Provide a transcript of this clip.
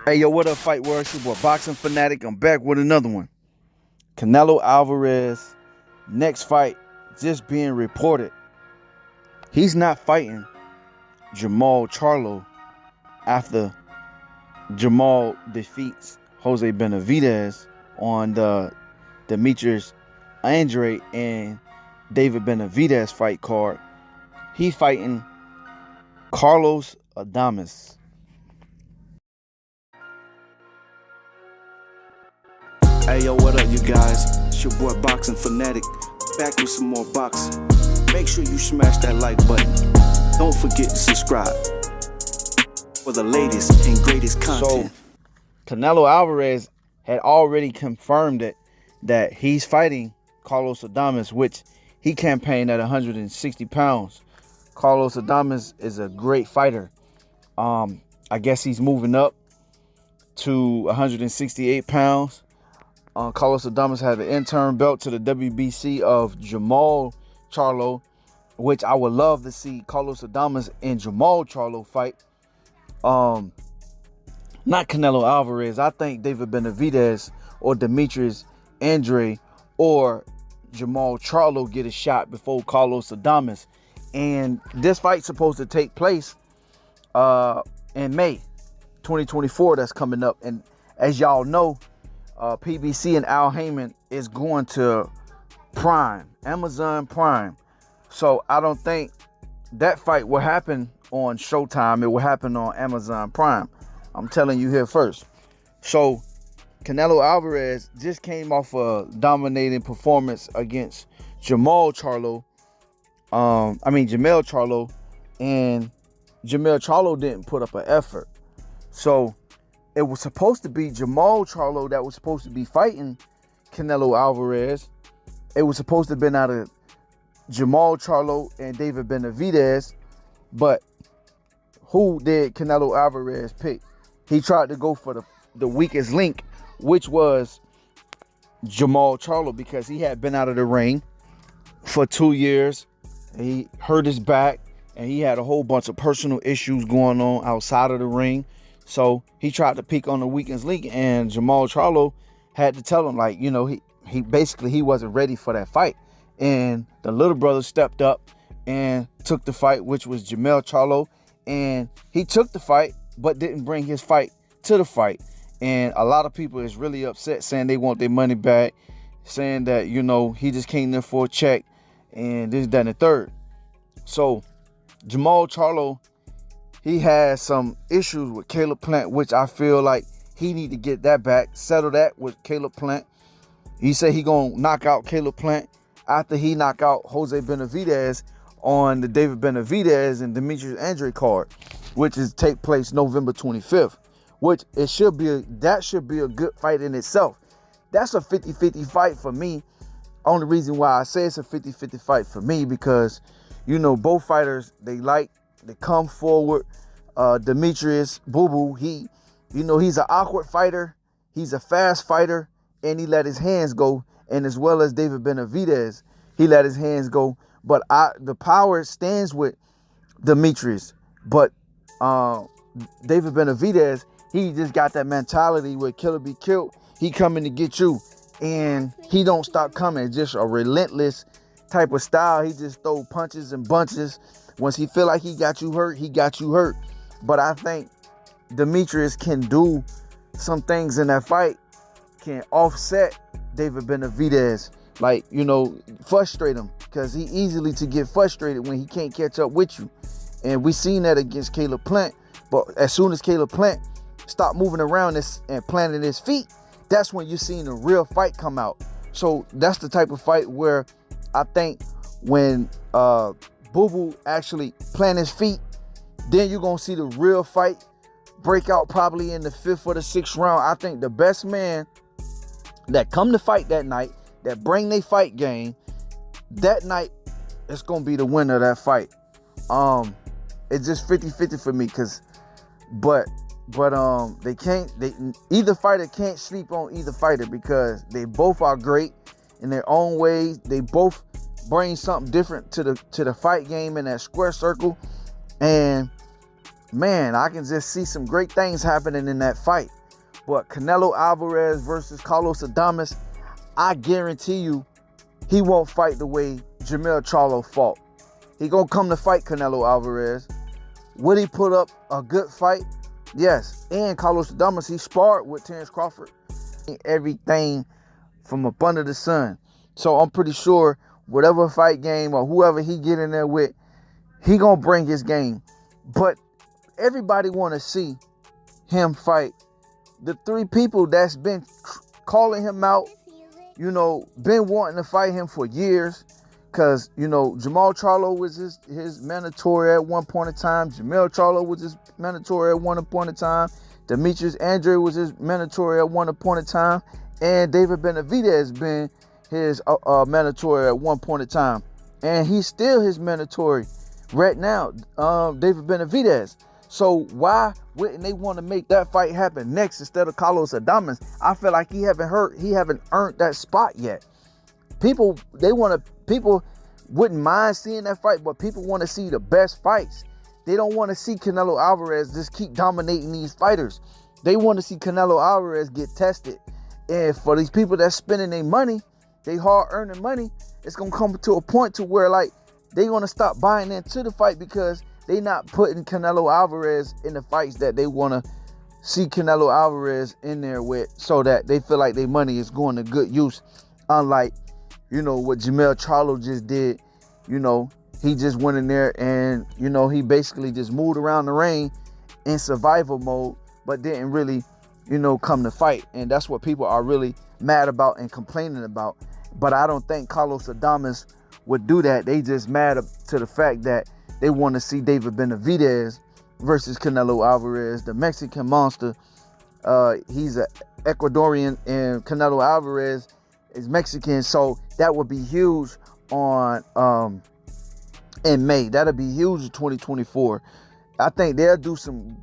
Hey, yo, what up, Fight World? It's your boy, Boxing Fanatic. I'm back with another one. Canelo Alvarez, next fight just being reported. He's not fighting Jamal Charlo after Jamal defeats Jose Benavidez on the Demetrius Andrade and David Benavidez fight card. He fighting Carlos Adames. Hey yo, what up you guys? It's your boy Boxing Fanatic, back with some more boxing. Make sure you smash that like button. Don't forget to subscribe for the latest and greatest content. So, Canelo Alvarez had already confirmed it that he's fighting Carlos Adames, which he campaigned at 160 pounds. Carlos Adames is a great fighter. I guess he's moving up to 168 pounds. Carlos Adames had an interim belt to the WBC of Jamal Charlo, which I would love to see Carlos Adames and Jamal Charlo fight. Not Canelo Alvarez. I think David Benavidez or Demetrius Andrade or Jamal Charlo get a shot before Carlos Adames. And this fight's supposed to take place in May 2024. That's coming up. And as y'all know, PBC and Al Heyman is going to Prime, Amazon Prime. So I don't think that fight will happen on Showtime. It will happen on Amazon Prime. I'm telling you here first. So Canelo Alvarez just came off a dominating performance against Jamal Charlo. Jamel Charlo, and Jamel Charlo didn't put up an effort. So it was supposed to be Jamal Charlo that was supposed to be fighting Canelo Alvarez. It was supposed to have been out of Jamal Charlo and David Benavidez. But who did Canelo Alvarez pick? He tried to go for the weakest link, which was Jamal Charlo, because he had been out of the ring for 2 years. He hurt his back, and he had a whole bunch of personal issues going on outside of the ring. So he tried to pick on the weakest link, and Jamal Charlo had to tell him, like, you know, he basically wasn't ready for that fight. And the little brother stepped up and took the fight, which was Jamel Charlo. And he took the fight, but didn't bring his fight to the fight. And a lot of people is really upset, saying they want their money back, saying that, you know, he just came there for a check and this, that, and the third. So Jamal Charlo, he has some issues with Caleb Plant, which I feel like he need to get that back, settle that with Caleb Plant. He said he gonna knock out Caleb Plant after he knock out Jose Benavidez on the David Benavidez and Demetrius Andrade card, which is take place November 25th. Which should be a good fight in itself. That's a 50-50 fight for me. Only reason why I say it's a 50-50 fight for me, because, you know, both fighters, they come forward. Demetrius Boo-Boo, he's an awkward fighter. He's a fast fighter, and he let his hands go. And as well as David Benavidez, he let his hands go. But the power stands with Demetrius. But David Benavidez, he just got that mentality where kill or be killed. He coming to get you, and he don't stop coming. It's just a relentless type of style. He just throw punches and bunches. Once he feel like he got you hurt, he got you hurt. But I think Demetrius can do some things in that fight, can offset David Benavidez, like, you know, frustrate him, because he easily to get frustrated when he can't catch up with you. And we seen that against Caleb Plant. But as soon as Caleb Plant stop moving around and planting his feet, that's when you're seeing the real fight come out. So that's the type of fight where I think when Boo-Boo actually plant his feet, then you're going to see the real fight break out probably in the 5th or the 6th round. I think the best man that come to fight that night, that bring their fight game, that night, it's going to be the winner of that fight. It's just 50-50 for me, but either fighter can't sleep on either fighter, because they both are great in their own ways. They both bring something different to the fight game in that square circle. And man, I can just see some great things happening in that fight. But Canelo Alvarez versus Carlos Adames, I guarantee you, he won't fight the way Charlo fought. He gonna come to fight Canelo Alvarez. Would he put up a good fight? Yes. And Carlos Adames, he sparred with Terence Crawford. Everything from up under the sun. So I'm pretty sure whatever fight game or whoever he get in there with, he gonna bring his game. But everybody want to see him fight the three people that's been calling him out, been wanting to fight him for years. Because, Jamal Charlo was his mandatory at one point in time. Jamel Charlo was his mandatory at one point in time. Demetrius Andrade was his mandatory at one point in time. And David Benavidez been his mandatory at one point in time. And he's still his mandatory right now, David Benavidez. So why wouldn't they want to make that fight happen next instead of Carlos Adames? I feel like he haven't earned that spot yet. People wouldn't mind seeing that fight, but people want to see the best fights. They don't want to see Canelo Alvarez just keep dominating these fighters. They want to see Canelo Alvarez get tested. And for these people that's spending their money, they hard-earning money, it's going to come to a point to where, they going to stop buying into the fight because they not putting Canelo Alvarez in the fights that they want to see Canelo Alvarez in there with, so that they feel like their money is going to good use. Unlike, what Jamel Charlo just did. He just went in there and, he basically just moved around the ring in survival mode, but didn't really, come to fight. And that's what people are really mad about and complaining about. But I don't think Carlos Adames would do that. They just mad to the fact that they want to see David Benavidez versus Canelo Alvarez, the Mexican monster. He's an Ecuadorian and Canelo Alvarez is Mexican. So that would be huge on in May. That'll be huge in 2024. I think they'll do some